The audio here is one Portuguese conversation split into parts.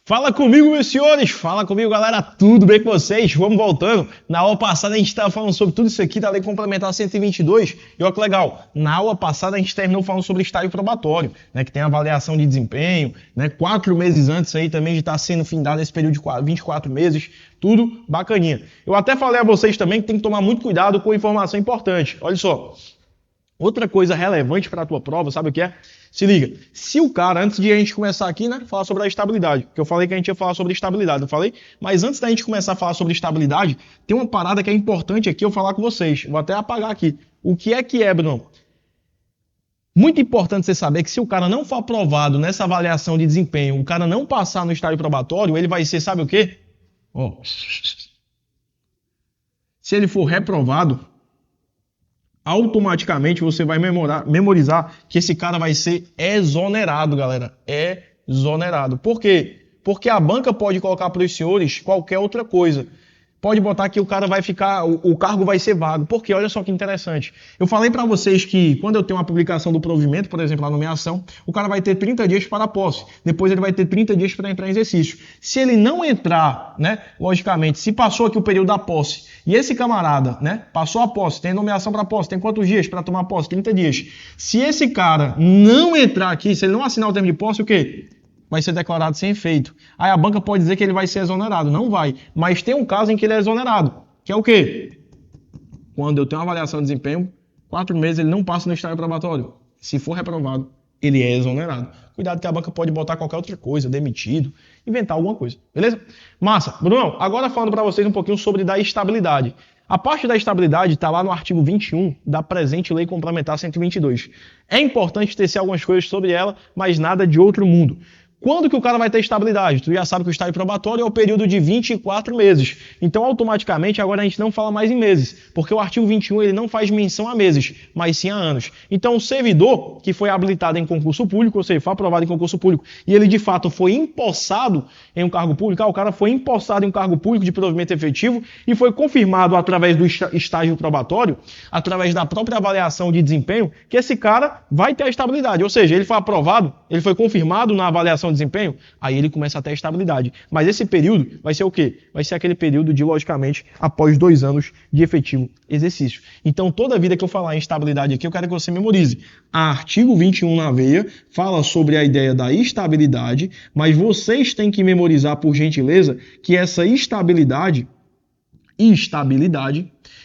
Fala comigo, meus senhores! Fala comigo, galera! Tudo bem com vocês? Vamos voltando. Na aula passada a gente estava falando sobre tudo isso aqui da Lei Complementar 122. E olha que legal, na aula passada a gente terminou falando sobre estágio probatório, né, que tem avaliação de desempenho, né, 4 meses antes aí também de estar sendo findado esse período de 24 meses. Tudo bacaninha. Eu até falei a vocês também que tem que tomar muito cuidado com informação importante. Olha só. Outra coisa relevante para a tua prova, sabe o que é? Se liga, se o cara, antes de a gente começar aqui, né, falar sobre a estabilidade, porque eu falei que a gente ia falar sobre estabilidade, eu falei, mas antes da gente começar a falar sobre estabilidade, tem uma parada que é importante aqui eu falar com vocês. Vou até apagar aqui. O que é, Bruno? Muito importante você saber que se o cara não for aprovado nessa avaliação de desempenho, o cara não passar no estágio probatório, ele vai ser, sabe o quê? Ó. Se ele for reprovado, automaticamente você vai memorizar que esse cara vai ser exonerado, galera. Exonerado. Por quê? Porque a banca pode colocar para os senhores qualquer outra coisa. Pode botar que o cara vai ficar, o cargo vai ser vago. Porque olha só que interessante. Eu falei para vocês que quando eu tenho uma publicação do provimento, por exemplo, a nomeação, o cara vai ter 30 dias para a posse. Depois ele vai ter 30 dias para entrar em exercício. Se ele não entrar, né, logicamente, se passou aqui o período da posse, e esse camarada, né, passou a posse, tem nomeação para posse, tem quantos dias para tomar posse? 30 dias. Se esse cara não entrar aqui, se ele não assinar o termo de posse, o quê? Vai ser declarado sem efeito. Aí a banca pode dizer que ele vai ser exonerado. Não vai. Mas tem um caso em que ele é exonerado. Que é o quê? Quando eu tenho uma avaliação de desempenho, 4 meses ele não passa no estágio probatório. Se for reprovado, ele é exonerado. Cuidado que a banca pode botar qualquer outra coisa, demitido, inventar alguma coisa. Beleza? Massa. Brunão, agora falando para vocês um pouquinho sobre da estabilidade. A parte da estabilidade está lá no artigo 21 da presente Lei Complementar 122. É importante tecer algumas coisas sobre ela, mas nada de outro mundo. Quando que o cara vai ter estabilidade? Tu já sabe que o estágio probatório é o período de 24 meses. Então, automaticamente, agora a gente não fala mais em meses, porque o artigo 21 ele não faz menção a meses, mas sim a anos. Então, o servidor que foi habilitado em concurso público, ou seja, foi aprovado em concurso público, e ele de fato foi empossado em um cargo público, o cara foi empossado em um cargo público de provimento efetivo e foi confirmado através do estágio probatório, através da própria avaliação de desempenho, que esse cara vai ter a estabilidade. Ou seja, ele foi aprovado, ele foi confirmado na avaliação de desempenho, aí ele começa a ter a estabilidade. Mas esse período vai ser o quê? Vai ser aquele período de, logicamente, após 2 anos de efetivo exercício. Então, toda vida que eu falar em estabilidade aqui, eu quero que você memorize. Artigo 21 na veia fala sobre a ideia da estabilidade, mas vocês têm que memorizar, por gentileza, que essa estabilidade,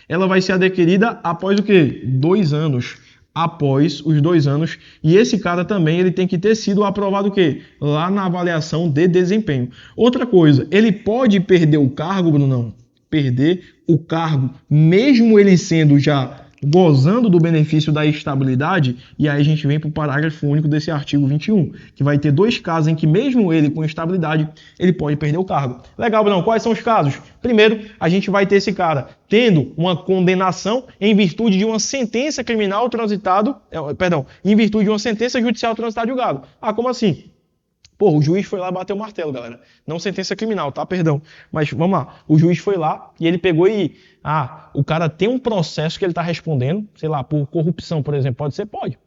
ela vai ser adquirida após o quê? 2 anos. Após os 2 anos, e esse cara também ele tem que ter sido aprovado o quê? Lá na avaliação de desempenho. Outra coisa, ele pode perder o cargo, Bruno? Não. Perder o cargo, mesmo ele sendo já gozando do benefício da estabilidade, e aí a gente vem para o parágrafo único desse artigo 21, que vai ter 2 casos em que mesmo ele com estabilidade, ele pode perder o cargo. Legal, Bruno, quais são os casos? Primeiro, a gente vai ter esse cara tendo uma condenação em virtude de uma sentença criminal em virtude de uma sentença judicial transitada julgado. Ah, como assim? Pô, o juiz foi lá e bateu o martelo, galera. Não sentença criminal, tá? Perdão. Mas vamos lá. O juiz foi lá e ele pegou e... o cara tem um processo que ele tá respondendo, sei lá, por corrupção, por exemplo. Pode ser? Pode.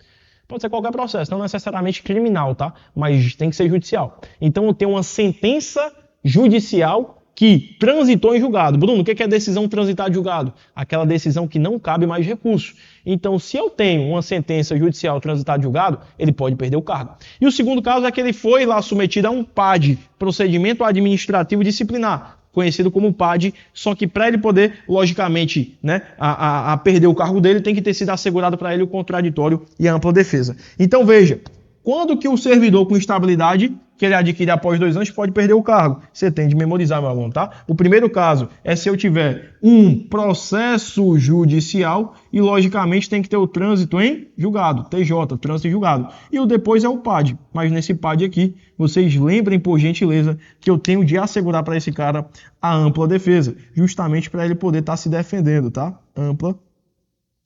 Pode ser qualquer processo, não necessariamente criminal, tá? Mas tem que ser judicial. Então eu tenho uma sentença judicial que transitou em julgado. Bruno, o que é decisão transitada em julgado? Aquela decisão que não cabe mais recurso. Então, se eu tenho uma sentença judicial transitada em julgado, ele pode perder o cargo. E o segundo caso é que ele foi lá submetido a um PAD, procedimento administrativo disciplinar, conhecido como PAD, só que para ele poder, logicamente, né, a perder o cargo dele, tem que ter sido assegurado para ele o contraditório e a ampla defesa. Então, veja, quando que o servidor com estabilidade, que ele adquire após 2 anos, pode perder o cargo? Você tem de memorizar, meu aluno, tá? O primeiro caso é se eu tiver um processo judicial e, logicamente, tem que ter o trânsito em julgado, TJ, trânsito em julgado. E o depois é o PAD. Mas nesse PAD aqui, vocês lembrem, por gentileza, que eu tenho de assegurar para esse cara a ampla defesa, justamente para ele poder estar se defendendo, tá? Ampla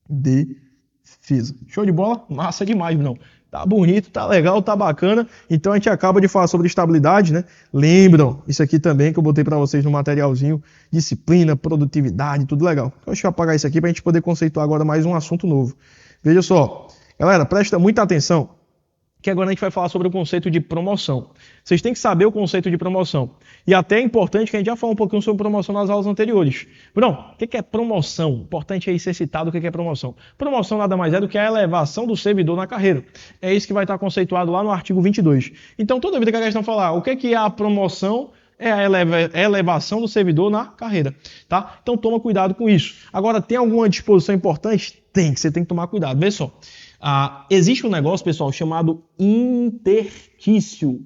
defesa. Show de bola? Massa demais, não? Tá bonito, tá legal, tá bacana. Então a gente acaba de falar sobre estabilidade, né? Lembram isso aqui também que eu botei para vocês no materialzinho. Disciplina, produtividade, tudo legal. Então, deixa eu apagar isso aqui para a gente poder conceituar agora mais um assunto novo. Veja só, galera, presta muita atenção que agora a gente vai falar sobre o conceito de promoção. Vocês têm que saber o conceito de promoção. E até é importante que a gente já falou um pouquinho sobre promoção nas aulas anteriores. Bruno, o que é promoção? Importante aí ser citado o que é promoção. Promoção nada mais é do que a elevação do servidor na carreira. É isso que vai estar conceituado lá no artigo 22. Então, toda vida que a questão falar o que é a promoção, é a elevação do servidor na carreira, tá? Então, toma cuidado com isso. Agora, tem alguma disposição importante? Tem, que você tem que tomar cuidado. Vê só. Existe um negócio, pessoal, chamado intertício.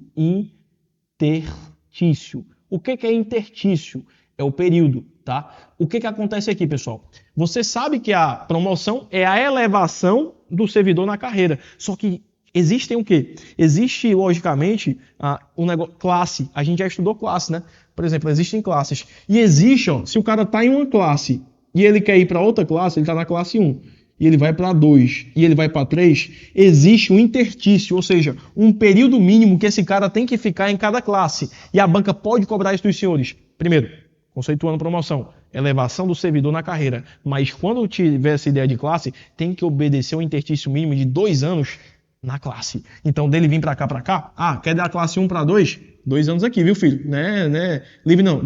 Intertício. O que é intertício? É o período, tá? O que acontece aqui, pessoal? Você sabe que a promoção é a elevação do servidor na carreira. Só que existem o quê? Existe, logicamente, um negócio, classe. A gente já estudou classe, né? Por exemplo, existem classes. E existe, ó, se o cara está em uma classe e ele quer ir para outra classe, ele está na classe 1. E ele vai para 2 e ele vai para 3, existe um intertício, ou seja, um período mínimo que esse cara tem que ficar em cada classe. E a banca pode cobrar isso dos senhores. Primeiro, conceituando promoção, elevação do servidor na carreira. Mas quando tiver essa ideia de classe, tem que obedecer um intertício mínimo de 2 anos na classe. Então, dele vir para cá, quer da classe 1 para 2? 2 anos aqui, viu, filho? Né? Livre não,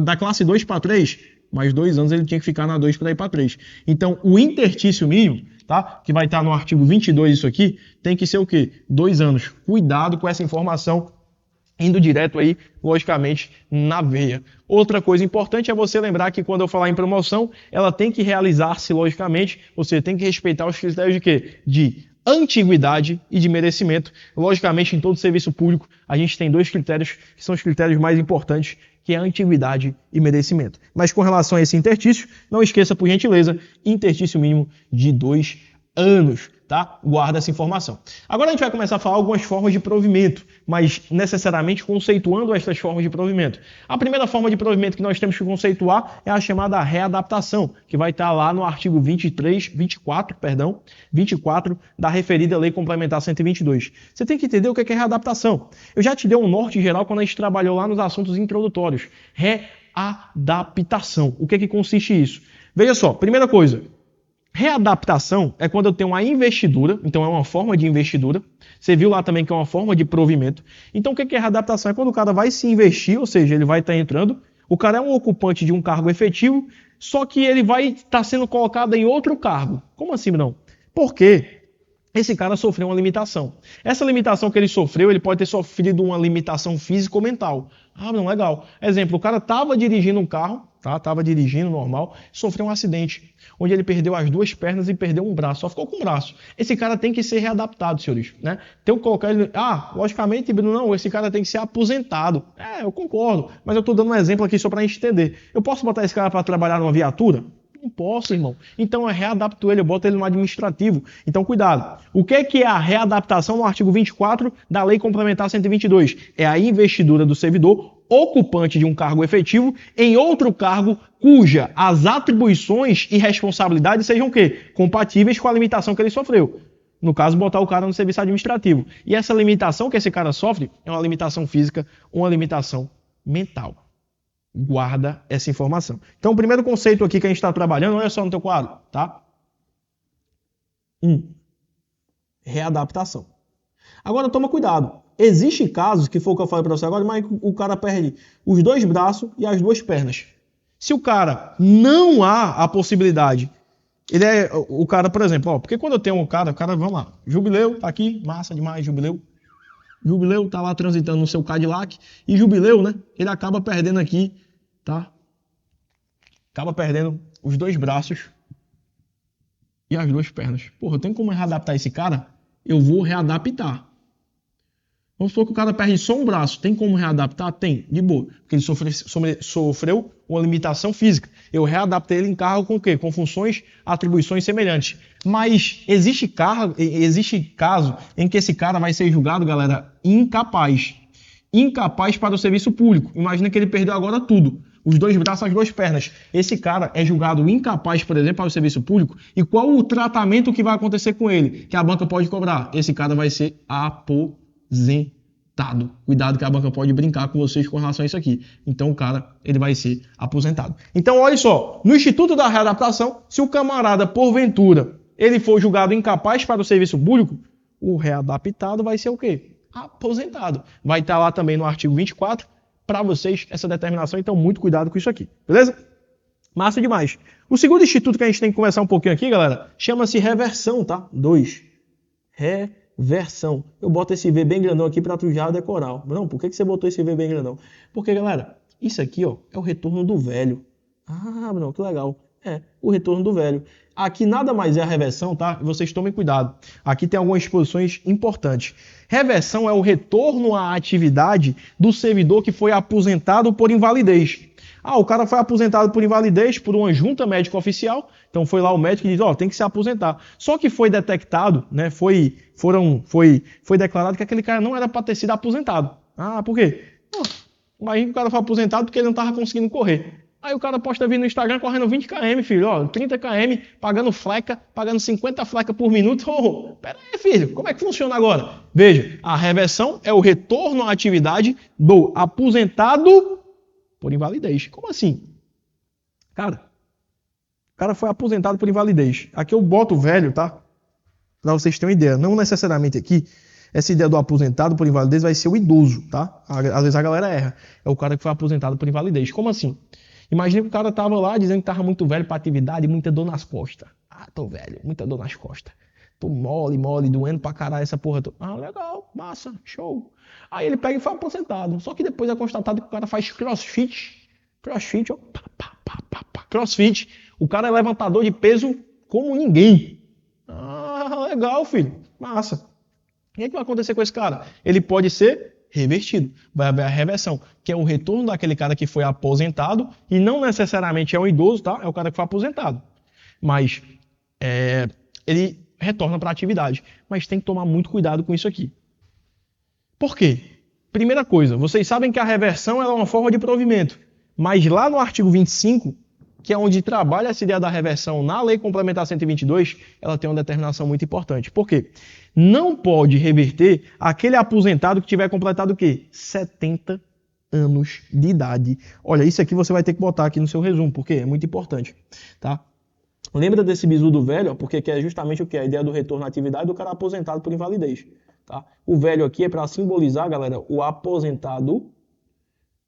da classe 2 para 3... mais 2 anos ele tinha que ficar na 2 para ir para 3. Então, o intertício mínimo, tá? Que vai estar no artigo 22 isso aqui, tem que ser o quê? 2 anos. Cuidado com essa informação indo direto aí, logicamente, na veia. Outra coisa importante é você lembrar que quando eu falar em promoção, ela tem que realizar-se, logicamente, você tem que respeitar os critérios de quê? De antiguidade e de merecimento. Logicamente, em todo serviço público, a gente tem 2 critérios que são os critérios mais importantes, que é a antiguidade e merecimento. Mas com relação a esse intertício, não esqueça, por gentileza, intertício mínimo de 2 anos, tá? Guarda essa informação. Agora a gente vai começar a falar algumas formas de provimento, mas necessariamente conceituando essas formas de provimento. A primeira forma de provimento que nós temos que conceituar é a chamada readaptação, que vai estar lá no artigo 24 da referida Lei Complementar 122. Você tem que entender o que é readaptação. Eu já te dei um norte geral quando a gente trabalhou lá nos assuntos introdutórios. Readaptação. O que consiste isso? Veja só, primeira coisa, readaptação é quando eu tenho uma investidura, então é uma forma de investidura. Você viu lá também que é uma forma de provimento. Então o que é readaptação? É quando o cara vai se investir, ou seja, ele vai estar entrando, o cara é um ocupante de um cargo efetivo, só que ele vai estar sendo colocado em outro cargo. Como assim, não? Porque esse cara sofreu uma limitação. Essa limitação que ele sofreu, ele pode ter sofrido uma limitação física ou mental. Não, legal. Exemplo, o cara estava dirigindo um carro, estava dirigindo normal, sofreu um acidente, onde ele perdeu as 2 pernas e perdeu um braço, só ficou com um braço. Esse cara tem que ser readaptado, senhores, né? Tem que colocar ele... logicamente, Bruno, não, esse cara tem que ser aposentado. Eu concordo, mas eu estou dando um exemplo aqui só para a gente entender. Eu posso botar esse cara para trabalhar numa viatura? Não posso, irmão. Então eu readapto ele, eu boto ele no administrativo. Então cuidado. O que é a readaptação no artigo 24 da Lei Complementar 122? É a investidura do servidor ocupante de um cargo efetivo em outro cargo cuja as atribuições e responsabilidades sejam o quê? Compatíveis com a limitação que ele sofreu. No caso, botar o cara no serviço administrativo. E essa limitação que esse cara sofre é uma limitação física ou uma limitação mental. Guarda essa informação. Então, o primeiro conceito aqui que a gente está trabalhando, olha só no teu quadro, tá? 1. Readaptação. Agora, toma cuidado. Existem casos, que foi o que eu falei para você agora, mas o cara perde os 2 braços e as 2 pernas. Se o cara não há a possibilidade, o cara, por exemplo, porque quando eu tenho o cara, vamos lá, Jubileu, tá aqui, massa demais, Jubileu. Jubileu tá lá transitando no seu Cadillac e Jubileu, né? Ele acaba perdendo aqui, tá? Acaba perdendo os 2 braços e as 2 pernas. Porra, eu tenho como readaptar esse cara? Eu vou readaptar. Vamos supor que o cara perde só um braço. Tem como readaptar? Tem, de boa. Porque ele sofreu uma limitação física. Eu readaptei ele em cargo com o quê? Com funções, atribuições semelhantes. Mas existe caso em que esse cara vai ser julgado, galera, incapaz. Incapaz para o serviço público. Imagina que ele perdeu agora tudo. Os 2 braços, as 2 pernas. Esse cara é julgado incapaz, por exemplo, para o serviço público. E qual o tratamento que vai acontecer com ele? Que a banca pode cobrar? Esse cara vai ser aposentado. Cuidado que a banca pode brincar com vocês com relação a isso aqui. Então o cara, ele vai ser aposentado. Então olha só, no Instituto da Readaptação, se o camarada, porventura, ele for julgado incapaz para o serviço público, o readaptado vai ser o quê? Aposentado. Vai estar lá também no artigo 24 para vocês essa determinação, então muito cuidado com isso aqui, beleza? Massa demais. O segundo instituto que a gente tem que conversar um pouquinho aqui, galera, chama-se reversão, tá? 2. Reversão. Eu boto esse V bem grandão aqui para tu já decorar. Não, por que você botou esse V bem grandão? Porque, galera, isso aqui, ó, é o retorno do velho. Ah, não, que legal. É, o retorno do velho. Aqui nada mais é a reversão, tá? Vocês tomem cuidado. Aqui tem algumas exposições importantes. Reversão é o retorno à atividade do servidor que foi aposentado por invalidez. Ah, o cara foi aposentado por invalidez por uma junta médica oficial. Então foi lá o médico e diz, ó, tem que se aposentar. Só que foi detectado, né? Foi declarado que aquele cara não era para ter sido aposentado. Ah, por quê? Imagina que o cara foi aposentado porque ele não estava conseguindo correr. Aí o cara posta vir no Instagram correndo 20 km, filho, ó, 30 km, pagando fleca, pagando 50 flecas por minuto. Oh, pera aí, filho, como é que funciona agora? Veja, a reversão é o retorno à atividade do aposentado por invalidez. Como assim? Cara, o cara foi aposentado por invalidez. Aqui eu boto o velho, tá? Pra vocês terem uma ideia. Não necessariamente aqui, essa ideia do aposentado por invalidez vai ser o idoso, tá? Às vezes a galera erra. É o cara que foi aposentado por invalidez. Como assim? Imagina que o cara tava lá dizendo que tava muito velho pra atividade e muita dor nas costas. Ah, tô velho, muita dor nas costas. Tô mole, doendo pra caralho essa porra. Ah, legal, massa, show. Aí ele pega e foi aposentado. Só que depois é constatado que o cara faz crossfit. Crossfit, ó. Crossfit. O cara é levantador de peso como ninguém. Ah, legal, filho. Massa. O que vai acontecer com esse cara? Ele pode ser revertido. Vai haver a reversão, que é o retorno daquele cara que foi aposentado e não necessariamente é um idoso, tá? É o cara que foi aposentado. Mas ele retorna para a atividade. Mas tem que tomar muito cuidado com isso aqui. Por quê? Primeira coisa, vocês sabem que a reversão é uma forma de provimento. Mas lá no artigo 25, que é onde trabalha essa ideia da reversão na Lei Complementar 122, ela tem uma determinação muito importante. Por quê? Não pode reverter aquele aposentado que tiver completado o quê? 70 anos de idade. Olha, isso aqui você vai ter que botar aqui no seu resumo, porque é muito importante, tá? Lembra desse bizu do velho? Porque que é justamente o que? A ideia do retorno à atividade do cara aposentado por invalidez, tá? O velho aqui é para simbolizar, galera, o aposentado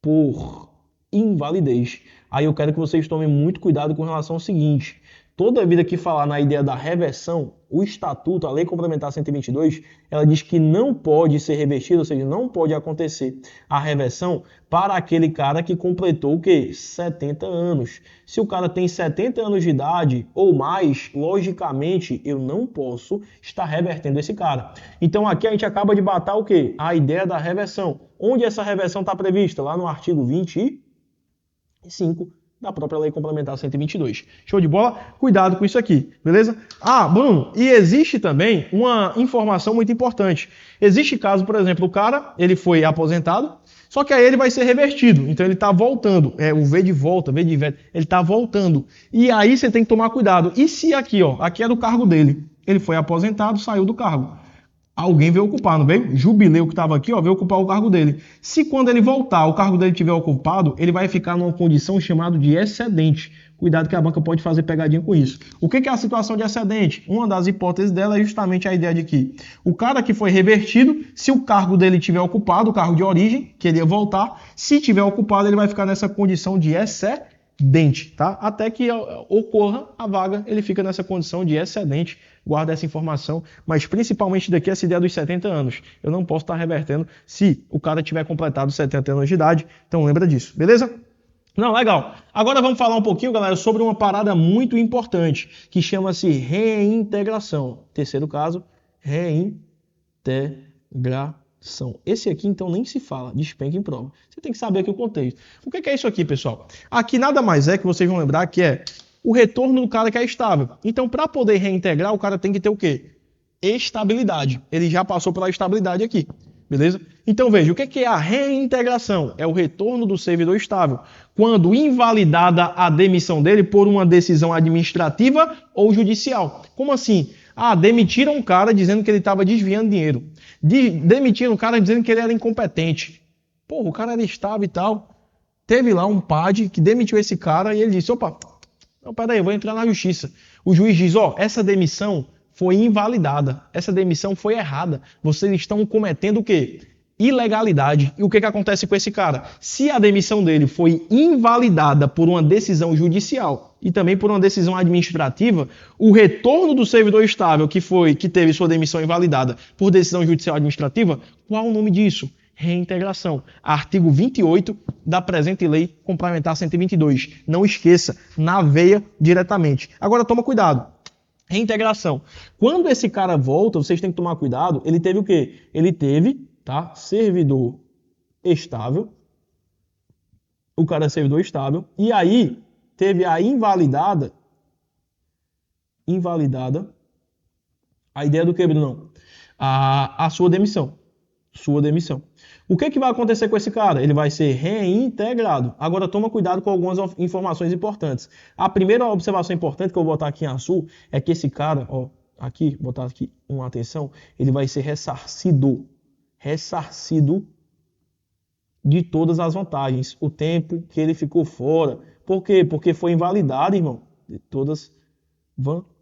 por invalidez. Aí eu quero que vocês tomem muito cuidado com relação ao seguinte: toda vida que falar na ideia da reversão, o estatuto, a Lei Complementar 122, ela diz que não pode ser revertido, ou seja, não pode acontecer a reversão para aquele cara que completou o quê? 70 anos. Se o cara tem 70 anos de idade ou mais, logicamente eu não posso estar revertendo esse cara. Então aqui a gente acaba de bater o quê? A ideia da reversão. Onde essa reversão está prevista? Lá no artigo 25 da própria Lei Complementar 122. Show de bola? Cuidado com isso aqui, beleza? Ah, Bruno, e existe também uma informação muito importante. Existe caso, por exemplo, o cara, ele foi aposentado, só que aí ele vai ser revertido, então ele está voltando, o V de volta, V de velho, ele está voltando. E aí você tem que tomar cuidado. E se aqui, ó, aqui é do cargo dele, ele foi aposentado, saiu do cargo. Alguém veio ocupar, não veio? Jubileu que estava aqui, ó, veio ocupar o cargo dele. Se quando ele voltar, o cargo dele estiver ocupado, ele vai ficar numa condição chamada de excedente. Cuidado que a banca pode fazer pegadinha com isso. O que é a situação de excedente? Uma das hipóteses dela é justamente a ideia de que o cara que foi revertido, se o cargo dele estiver ocupado, o cargo de origem, que ele ia voltar, se estiver ocupado, ele vai ficar nessa condição de excedente, tá? Até que ocorra a vaga, ele fica nessa condição de excedente. Guarda essa informação, mas principalmente daqui essa ideia dos 70 anos. Eu não posso estar revertendo se o cara tiver completado 70 anos de idade, então lembra disso, beleza? Não, legal. Agora vamos falar um pouquinho, galera, sobre uma parada muito importante, que chama-se reintegração. Terceiro caso, reintegração. Esse aqui, então, nem se fala, despenca em prova. Você tem que saber aqui o contexto. O que é isso aqui, pessoal? Aqui nada mais é que vocês vão lembrar que é o retorno do cara que é estável. Então, para poder reintegrar, o cara tem que ter o quê? Estabilidade. Ele já passou pela estabilidade aqui, beleza? Então, veja, o que é a reintegração? É o retorno do servidor estável, quando invalidada a demissão dele por uma decisão administrativa ou judicial. Como assim? Ah, demitiram um cara dizendo que ele estava desviando dinheiro. Demitiram um cara dizendo que ele era incompetente. Porra, o cara era estável e tal. Teve lá um PAD que demitiu esse cara e ele disse, opa, não, peraí, eu vou entrar na justiça. O juiz diz, ó, essa demissão foi invalidada. Essa demissão foi errada. Vocês estão cometendo o quê? Ilegalidade. E o que acontece com esse cara? Se a demissão dele foi invalidada por uma decisão judicial e também por uma decisão administrativa, o retorno do servidor estável que teve sua demissão invalidada por decisão judicial administrativa, qual o nome disso? Reintegração. Artigo 28 da presente lei complementar 122. Não esqueça, na veia diretamente. Agora toma cuidado. Reintegração. Quando esse cara volta, vocês têm que tomar cuidado. Ele teve o quê? Ele teve, tá? Servidor estável. O cara é servidor estável. E aí teve a invalidada. A ideia do que, Bruno? A sua demissão. O que vai acontecer com esse cara? Ele vai ser reintegrado. Agora toma cuidado com algumas informações importantes. A primeira observação importante que eu vou botar aqui em azul é que esse cara, ó, aqui, botar aqui uma atenção, ele vai ser ressarcido de todas as vantagens. O tempo que ele ficou fora. Por quê? Porque foi invalidado, irmão, de todas vantagens.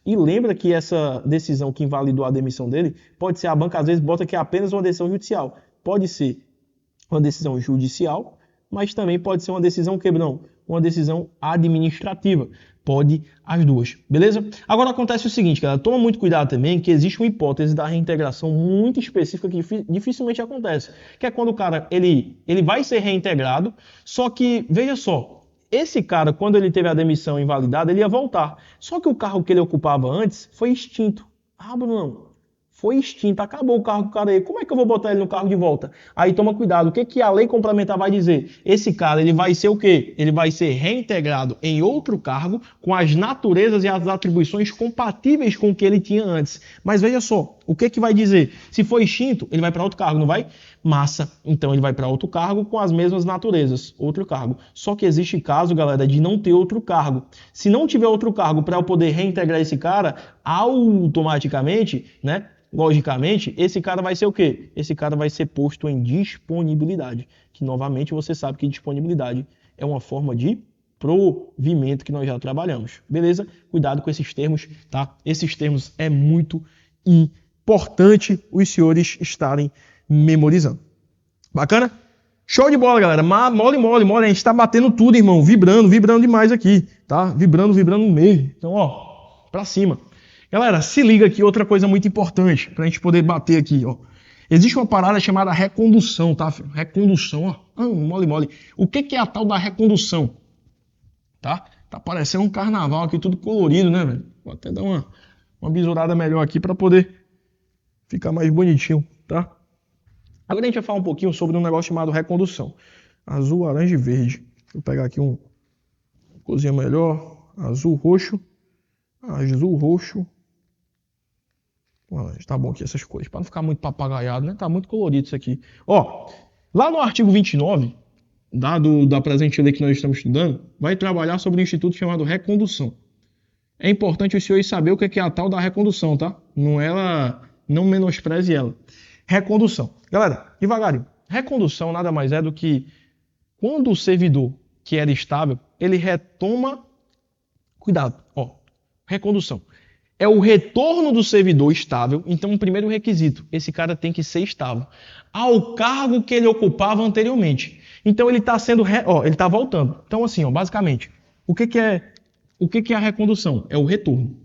E lembra que essa decisão que invalidou a demissão dele, pode ser, a banca às vezes bota que é apenas uma decisão judicial. Pode ser uma decisão judicial, mas também pode ser uma decisão uma decisão administrativa. Pode as duas, beleza? Agora acontece o seguinte, galera, toma muito cuidado também que existe uma hipótese da reintegração muito específica que dificilmente acontece, que é quando o cara ele vai ser reintegrado, só que, veja só, esse cara, quando ele teve a demissão invalidada, ele ia voltar. Só que o cargo que ele ocupava antes foi extinto. Ah, Bruno, foi extinto, acabou o cargo do cara aí. Como é que eu vou botar ele no cargo de volta? Aí toma cuidado, o que a lei complementar vai dizer? Esse cara, ele vai ser o quê? Ele vai ser reintegrado em outro cargo com as naturezas e as atribuições compatíveis com o que ele tinha antes. Mas veja só, o que vai dizer? Se for extinto, ele vai para outro cargo, não vai? Massa. Então ele vai para outro cargo com as mesmas naturezas, outro cargo. Só que existe caso, galera, de não ter outro cargo. Se não tiver outro cargo para eu poder reintegrar esse cara, automaticamente, né? Logicamente, esse cara vai ser o quê? Esse cara vai ser posto em disponibilidade. Que novamente você sabe que disponibilidade é uma forma de provimento que nós já trabalhamos. Beleza? Cuidado com esses termos, tá? Esses termos é muito importante os senhores estarem memorizando. Bacana? Show de bola, galera. Mole. A gente tá batendo tudo, irmão. Vibrando demais aqui, tá? Vibrando mesmo. Então, ó, pra cima. Galera, se liga aqui, outra coisa muito importante pra gente poder bater aqui, ó. Existe uma parada chamada recondução, tá, filho? Recondução, ó. Mole. O que é a tal da recondução? Tá? Tá parecendo um carnaval aqui, tudo colorido, né, velho? Vou até dar uma bisurada melhor aqui pra poder ficar mais bonitinho, tá? Agora a gente vai falar um pouquinho sobre um negócio chamado recondução. Azul, laranja e verde. Vou pegar aqui uma coisinha melhor. Azul, roxo. Tá bom aqui essas cores, para não ficar muito papagaiado, né? Tá muito colorido isso aqui. Ó, lá no artigo 29, da presente lei que nós estamos estudando, vai trabalhar sobre um instituto chamado recondução. É importante os senhores saberem o que é a tal da recondução, tá? Não menospreze ela. Recondução. Galera, devagarinho. Recondução nada mais é do que quando o servidor que era estável, ele retoma... Cuidado, ó. Recondução. É o retorno do servidor estável. Então, o primeiro requisito, esse cara tem que ser estável ao cargo que ele ocupava anteriormente. Então, ele está sendo, ele está voltando. Então, assim, ó, basicamente, o que é a recondução? É o retorno.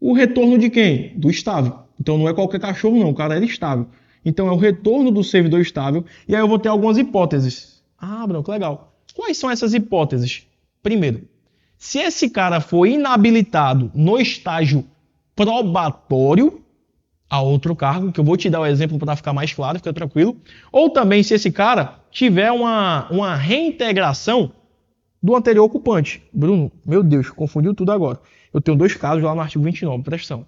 O retorno de quem? Do estável. Então, não é qualquer cachorro, não. O cara era estável. Então, é o retorno do servidor estável. E aí eu vou ter algumas hipóteses. Ah, Branco, legal. Quais são essas hipóteses? Primeiro, se esse cara for inabilitado no estágio probatório a outro cargo, que eu vou te dar o exemplo para ficar mais claro, fica tranquilo, ou também se esse cara tiver uma reintegração do anterior ocupante. Bruno, meu Deus, confundiu tudo agora. Eu tenho dois casos lá no artigo 29, presta atenção.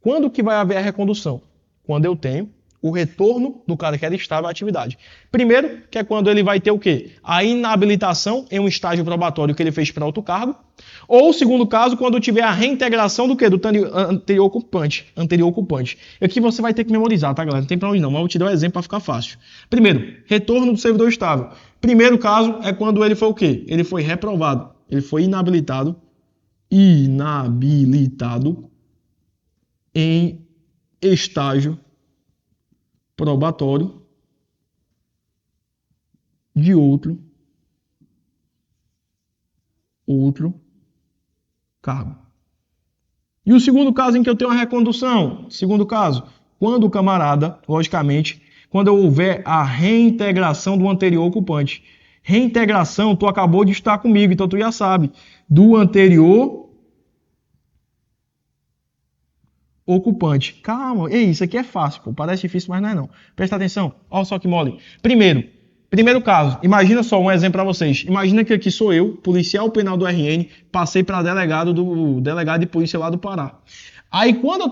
Quando que vai haver a recondução? Quando eu tenho o retorno do cara que era estável à atividade. Primeiro, que é quando ele vai ter o quê? A inabilitação em um estágio probatório que ele fez para outro cargo. Ou, segundo caso, quando tiver a reintegração do quê? Do anterior ocupante. Aqui você vai ter que memorizar, tá, galera? Não tem pra onde não, mas eu vou te dar um exemplo para ficar fácil. Primeiro, retorno do servidor estável. Primeiro caso é quando ele foi o quê? Ele foi reprovado. Ele foi inabilitado inabilitado em estágio probatório de outro cargo. E o segundo caso em que eu tenho uma recondução, segundo caso, quando o camarada, logicamente, quando houver a reintegração do anterior ocupante. Reintegração, tu acabou de estar comigo, então tu já sabe, do anterior ocupante. Calma, ei, isso aqui é fácil, pô. Parece difícil, mas não é não. Presta atenção, olha só que mole. Primeiro caso, imagina só um exemplo para vocês. Imagina que aqui sou eu, policial penal do RN, passei para delegado de polícia lá do Pará. Aí quando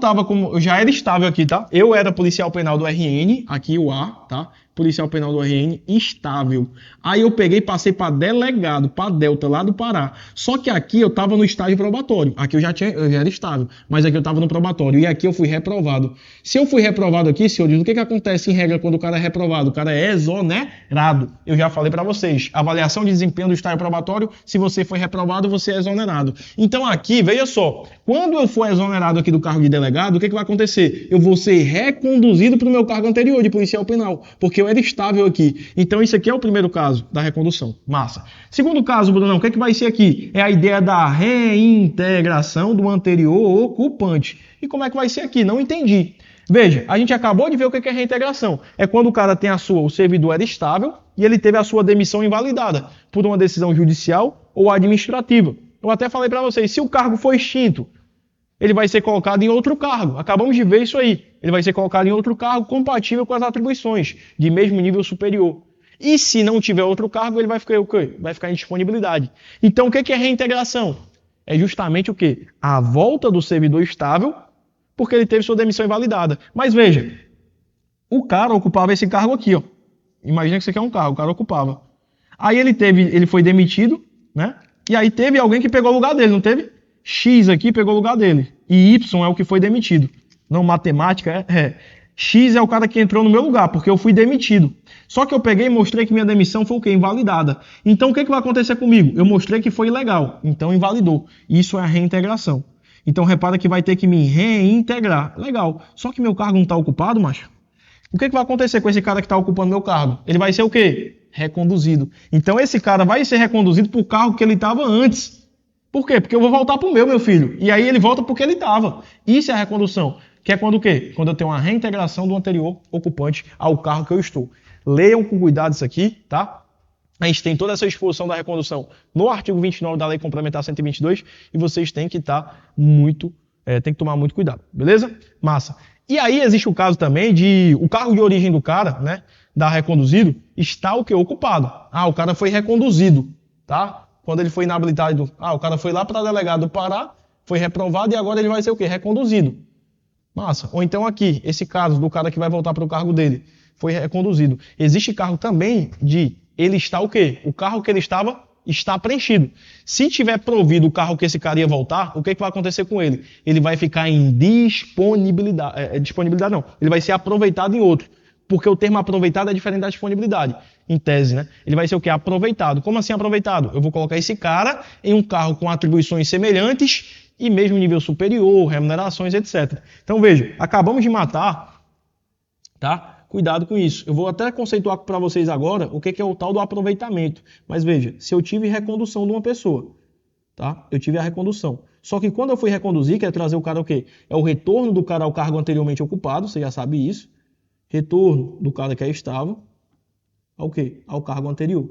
eu já era estável aqui, tá? Eu era policial penal do RN, aqui o A, tá? Policial penal do RN, estável. Aí eu peguei e passei para delegado, para Delta, lá do Pará. Só que aqui eu tava no estágio probatório. Aqui eu já era estável, mas aqui eu tava no probatório. E aqui eu fui reprovado. Se eu fui reprovado aqui, senhores, o que acontece em regra quando o cara é reprovado? O cara é exonerado. Eu já falei para vocês. Avaliação de desempenho do estágio probatório, se você foi reprovado, você é exonerado. Então aqui, veja só, quando eu for exonerado aqui do cargo de delegado, o que vai acontecer? Eu vou ser reconduzido para o meu cargo anterior de policial penal, porque eu era estável aqui. Então isso aqui é o primeiro caso da recondução. Massa. Segundo caso, Brunão, o que vai ser aqui? É a ideia da reintegração do anterior ocupante. E como é que vai ser aqui? Não entendi. Veja, a gente acabou de ver o que é reintegração. É quando o cara tem o servidor era estável e ele teve a sua demissão invalidada por uma decisão judicial ou administrativa. Eu até falei para vocês, se o cargo for extinto, ele vai ser colocado em outro cargo. Acabamos de ver isso aí. Ele vai ser colocado em outro cargo compatível com as atribuições, de mesmo nível superior. E se não tiver outro cargo, ele vai ficar o quê? Vai ficar em disponibilidade. Então, o que é reintegração? É justamente o quê? A volta do servidor estável, porque ele teve sua demissão invalidada. Mas veja, o cara ocupava esse cargo aqui, ó. Imagina que isso aqui é um cargo, o cara ocupava. Aí ele foi demitido, né? E aí teve alguém que pegou o lugar dele, não teve? X aqui pegou o lugar dele. E Y é o que foi demitido. Não, matemática X é o cara que entrou no meu lugar, porque eu fui demitido. Só que eu peguei e mostrei que minha demissão foi o quê? Invalidada. Então o que vai acontecer comigo? Eu mostrei que foi ilegal, então invalidou. Isso é a reintegração. Então repara que vai ter que me reintegrar. Legal. Só que meu cargo não está ocupado, macho. O que vai acontecer com esse cara que está ocupando meu cargo? Ele vai ser o quê? Reconduzido. Então esse cara vai ser reconduzido para o cargo que ele estava antes. Por quê? Porque eu vou voltar para o meu filho. E aí ele volta porque ele estava. Isso é a recondução. Que é quando o quê? Quando eu tenho uma reintegração do anterior ocupante ao cargo que eu estou. Leiam com cuidado isso aqui, tá? A gente tem toda essa exposição da recondução no artigo 29 da Lei Complementar 122 e vocês têm que tem que tomar muito cuidado, beleza? Massa. E aí existe o caso também de o cargo de origem do cara, né, da reconduzido, está o que? Ocupado. O cara foi reconduzido, tá? Quando ele foi inabilitado, o cara foi lá para delegado do Pará, foi reprovado e agora ele vai ser o quê? Reconduzido. Massa. Ou então aqui, esse caso do cara que vai voltar para o cargo dele, foi reconduzido. Existe cargo também de ele está o quê? O carro que ele estava está preenchido. Se tiver provido o carro que esse cara ia voltar, o que vai acontecer com ele? Ele vai ficar em disponibilidade. Disponibilidade não. Ele vai ser aproveitado em outro. Porque o termo aproveitado é diferente da disponibilidade. Em tese, né? Ele vai ser o quê? Aproveitado. Como assim aproveitado? Eu vou colocar esse cara em um carro com atribuições semelhantes e mesmo nível superior, remunerações, etc. Então veja, acabamos de matar, tá? Cuidado com isso. Eu vou até conceituar para vocês agora o que é o tal do aproveitamento. Mas veja, se eu tive recondução de uma pessoa, tá? Eu tive a recondução. Só que quando eu fui reconduzir, quer trazer o cara o quê? É o retorno do cara ao cargo anteriormente ocupado, você já sabe isso. Retorno do cara que é estável ao quê? Ao cargo anterior.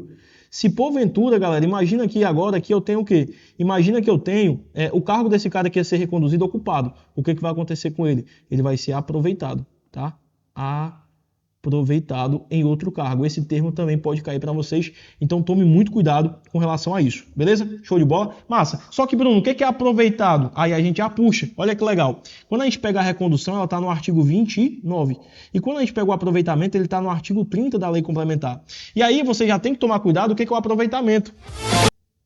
Se porventura, galera, imagina que agora aqui eu tenho o quê? Imagina que eu tenho o cargo desse cara que ia ser reconduzido ocupado. O que vai acontecer com ele? Ele vai ser aproveitado, tá? Aproveitado em outro cargo. Esse termo também pode cair para vocês, então tome muito cuidado com relação a isso, beleza? Show de bola? Massa. Só que, Bruno, o que é aproveitado? Aí a gente já puxa, olha que legal. Quando a gente pega a recondução, ela está no artigo 29. E quando a gente pega o aproveitamento, ele está no artigo 30 da Lei Complementar. E aí você já tem que tomar cuidado, o que é o aproveitamento?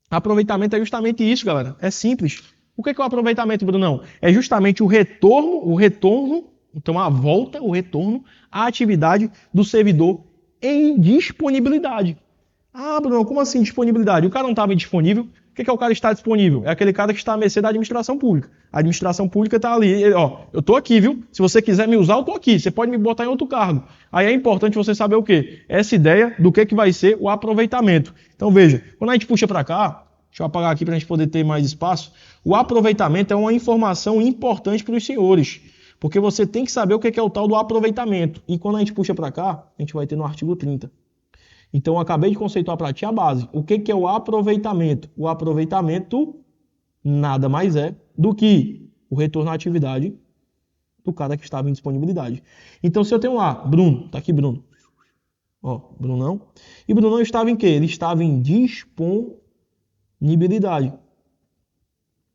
Aproveitamento é justamente isso, galera. É simples. O que é o aproveitamento, Brunão? É justamente o retorno, então a volta, o retorno à atividade do servidor em disponibilidade. Bruno, como assim disponibilidade? O cara não estava indisponível, O que é o cara estar disponível? É aquele cara que está à mercê da administração pública. A administração pública está ali, eu estou aqui, viu? Se você quiser me usar, eu estou aqui. Você pode me botar em outro cargo. Aí é importante você saber o quê? Essa ideia do que vai ser o aproveitamento. Então veja, quando a gente puxa para cá, deixa eu apagar aqui para a gente poder ter mais espaço, o aproveitamento é uma informação importante para os senhores. Porque você tem que saber o que é o tal do aproveitamento. E quando a gente puxa para cá, a gente vai ter no artigo 30. Então, eu acabei de conceituar para ti a base. O que é o aproveitamento? O aproveitamento nada mais é do que o retorno à atividade do cara que estava em disponibilidade. Então, se eu tenho lá, Bruno, tá aqui Bruno. Ó, Brunão. E Brunão estava em quê? Ele estava em disponibilidade.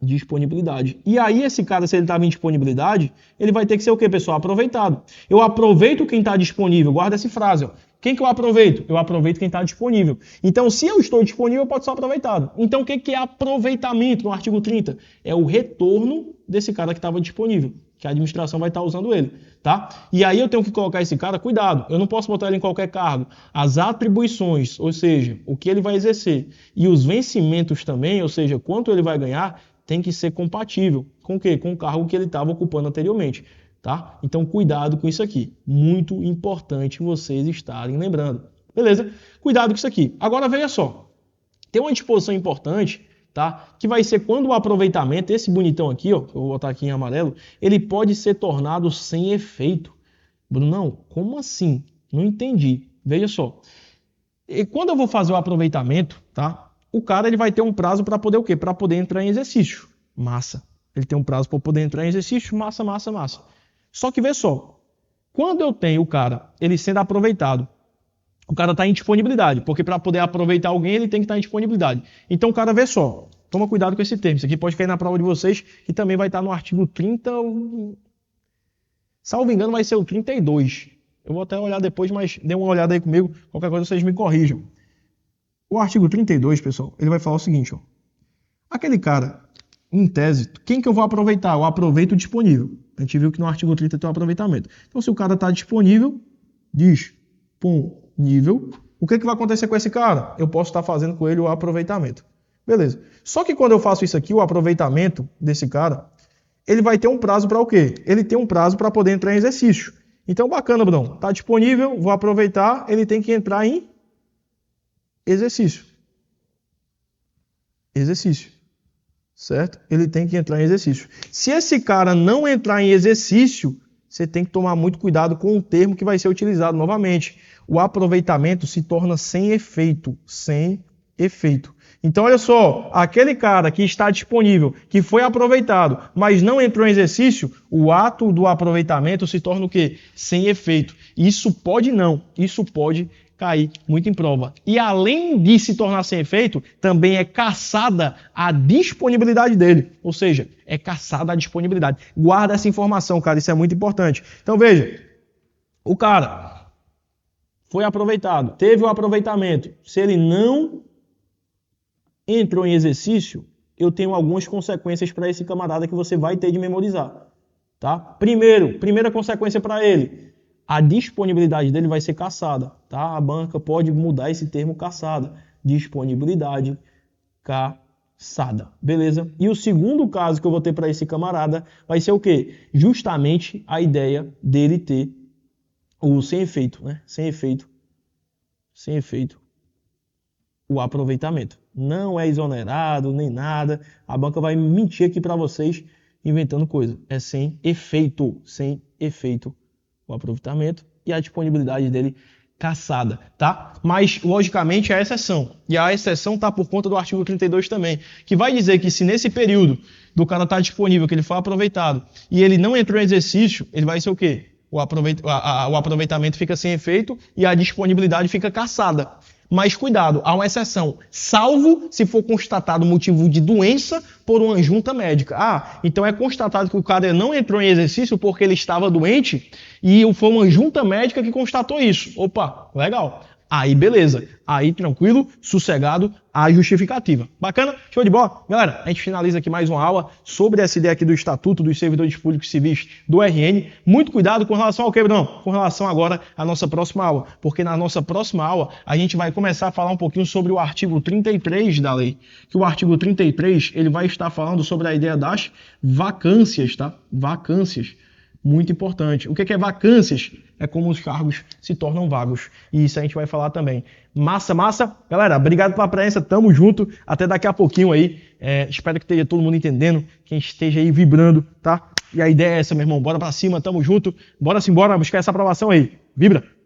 Disponibilidade. E aí, esse cara, se ele estava em disponibilidade, ele vai ter que ser o quê, pessoal? Aproveitado. Eu aproveito quem está disponível. Guarda essa frase, ó. Quem que eu aproveito? Eu aproveito quem está disponível. Então, se eu estou disponível, eu posso ser aproveitado. Então, o que é aproveitamento no artigo 30? É o retorno desse cara que estava disponível, que a administração vai estar usando ele, tá? E aí eu tenho que colocar esse cara, cuidado, eu não posso botar ele em qualquer cargo. As atribuições, ou seja, o que ele vai exercer, e os vencimentos também, ou seja, quanto ele vai ganhar, tem que ser compatível com o quê? Com o cargo que ele estava ocupando anteriormente. Tá? Então, cuidado com isso aqui. Muito importante vocês estarem lembrando. Beleza? Cuidado com isso aqui. Agora, veja só. Tem uma disposição importante, tá? Que vai ser quando o aproveitamento, esse bonitão aqui, ó, que eu vou botar aqui em amarelo, ele pode ser tornado sem efeito. Brunão, como assim? Não entendi. Veja só. E quando eu vou fazer o aproveitamento, tá? O cara ele vai ter um prazo para poder o quê? Para poder entrar em exercício. Massa. Ele tem um prazo para poder entrar em exercício. Massa, massa, massa. Só que vê só, quando eu tenho o cara, ele sendo aproveitado, o cara está em disponibilidade, porque para poder aproveitar alguém, ele tem que estar em disponibilidade. Então o cara vê só, toma cuidado com esse termo, isso aqui pode cair na prova de vocês, e também vai estar no artigo 30, salvo engano vai ser o 32. Eu vou até olhar depois, mas dê uma olhada aí comigo, qualquer coisa vocês me corrijam. O artigo 32, pessoal, ele vai falar o seguinte, ó, aquele cara, em tese, quem que eu vou aproveitar? Eu aproveito o disponível. A gente viu que no artigo 30 tem um aproveitamento. Então, se o cara está disponível, o que vai acontecer com esse cara? Eu posso estar fazendo com ele o aproveitamento. Beleza. Só que quando eu faço isso aqui, o aproveitamento desse cara, ele vai ter um prazo para o quê? Ele tem um prazo para poder entrar em exercício. Então, bacana, Bruno. Está disponível, vou aproveitar, ele tem que entrar em exercício. Exercício. Certo? Ele tem que entrar em exercício. Se esse cara não entrar em exercício, você tem que tomar muito cuidado com o termo que vai ser utilizado novamente. O aproveitamento se torna sem efeito. Sem efeito. Então, olha só, aquele cara que está disponível, que foi aproveitado, mas não entrou em exercício, o ato do aproveitamento se torna o quê? Sem efeito. Isso pode cair muito em prova. E além de se tornar sem efeito, também é cassada a disponibilidade dele. Ou seja, é cassada a disponibilidade. Guarda essa informação, cara, isso é muito importante. Então veja, o cara foi aproveitado, teve o aproveitamento. Se ele não entrou em exercício, eu tenho algumas consequências para esse camarada que você vai ter de memorizar. Tá? Primeira consequência para ele, a disponibilidade dele vai ser cassada, tá? A banca pode mudar esse termo cassada. Disponibilidade cassada, beleza? E o segundo caso que eu vou ter para esse camarada vai ser o quê? Justamente a ideia dele ter o sem efeito, né? Sem efeito, o aproveitamento. Não é exonerado, nem nada. A banca vai mentir aqui para vocês inventando coisa. É sem efeito o aproveitamento e a disponibilidade dele cassada, tá? Mas, logicamente, é a exceção. E a exceção está por conta do artigo 32 também, que vai dizer que se nesse período do cara estar disponível, que ele foi aproveitado, e ele não entrou em exercício, ele vai ser o quê? O aproveitamento fica sem efeito e a disponibilidade fica cassada. Mas cuidado, há uma exceção, salvo se for constatado motivo de doença por uma junta médica. Então é constatado que o cara não entrou em exercício porque ele estava doente e foi uma junta médica que constatou isso. Opa, legal. Aí beleza, aí tranquilo, sossegado, a justificativa. Bacana? Show de bola? Galera, a gente finaliza aqui mais uma aula sobre essa ideia aqui do Estatuto dos Servidores Públicos Civis do RN. Muito cuidado com relação ao que, Bruno? Com relação agora à nossa próxima aula, porque na nossa próxima aula a gente vai começar a falar um pouquinho sobre o artigo 33 da lei, que o artigo 33 ele vai estar falando sobre a ideia das vacâncias, tá? Vacâncias. Muito importante. O que é vacâncias? É como os cargos se tornam vagos. E isso a gente vai falar também. Massa, massa. Galera, obrigado pela presença. Tamo junto. Até daqui a pouquinho aí. Espero que esteja todo mundo entendendo. Quem esteja aí vibrando, tá? E a ideia é essa, meu irmão. Bora pra cima. Tamo junto. Bora buscar essa aprovação aí. Vibra!